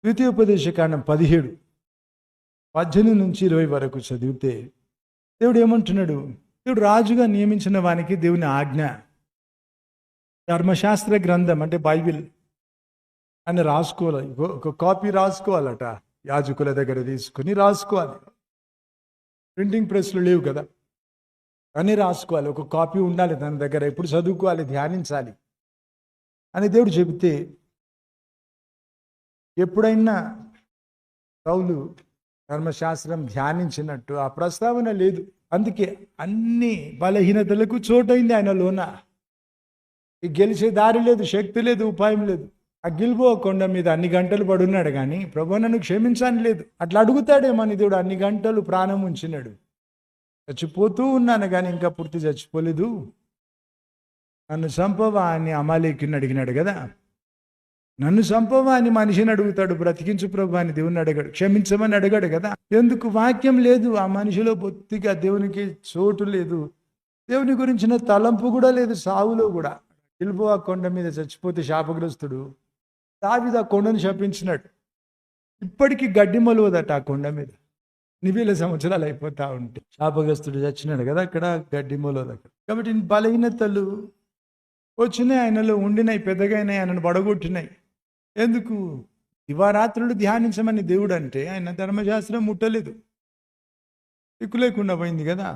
ద్వితీయోపదేశకాండం 17:18-20 వరకు చదివితే దేవుడు ఏమంటున్నాడు? దేవుడు రాజుగా నియమించిన వానికి దేవుని ఆజ్ఞ, ధర్మశాస్త్ర గ్రంథం అంటే బైబిల్ అని రాసుకోవాలి. ఒక కాపీ రాసుకోవాలట, యాజకుల దగ్గర తీసుకుని రాసుకోవాలి. ప్రింటింగ్ ప్రెస్లు లేవు కదా, అని రాసుకోవాలి. ఒక కాపీ ఉండాలి తన దగ్గర, ఎప్పుడు చదువుకోవాలి, ధ్యానించాలి అని దేవుడు చెబితే, ఎప్పుడైనా సౌలు ధర్మశాస్త్రం ధ్యానించినట్టు ఆ ప్రస్తావన లేదు. అందుకే అన్ని బలహీనతలకు చోటైంది ఆయనలోన. గెలిచే దారి లేదు, శక్తి లేదు, ఉపాయం లేదు. ఆ గిల్బోవ కొండ మీద అన్ని గంటలు పడున్నాడు కానీ ప్రభు నన్ను క్షమించాని లేదు. అట్లా అడుగుతాడేమని దేవుడు అన్ని గంటలు ప్రాణం ఉంచినాడు. చచ్చిపోతూ ఉన్నాను కానీ ఇంకా పూర్తి చచ్చిపోలేదు, నన్ను చంపవా అని అమాలేకుని అడిగినాడు కదా. నన్ను చంపవా అని మనిషిని అడుగుతాడు, బ్రతికించు ప్రభు అని దేవుని అడిగాడు, క్షమించమని అడిగాడు కదా. ఎందుకు? వాక్యం లేదు ఆ మనిషిలో, బొత్తిగా దేవునికి చోటు లేదు, దేవుని గురించిన తలంపు కూడా లేదు. సావులో కూడా గిల్బోవ కొండ మీద చచ్చిపోతే శాపగ్రస్తుడు, దావీదు ఆ కొండను శపించినాడు. ఇప్పటికీ గడ్డి మొలవదట ఆ కొండ మీద, 2000 సంవత్సరాలు అయిపోతా ఉంటే. శాపగ్రస్తుడు చచ్చినాడు కదా అక్కడ, గడ్డి మొలవదు అక్కడ. కాబట్టి బలహీనతలు వచ్చినాయి, ఆయనలో ఉండినాయి, పెద్దగైనాయి, ఆయనను పడగొట్టినాయి. ఎందుకు? దివారాత్రులు ధ్యానించమని దేవుడు అంటే ఆయన ధర్మశాస్త్రం ముట్టలేదు, దిక్కు లేకుండా పోయింది కదా.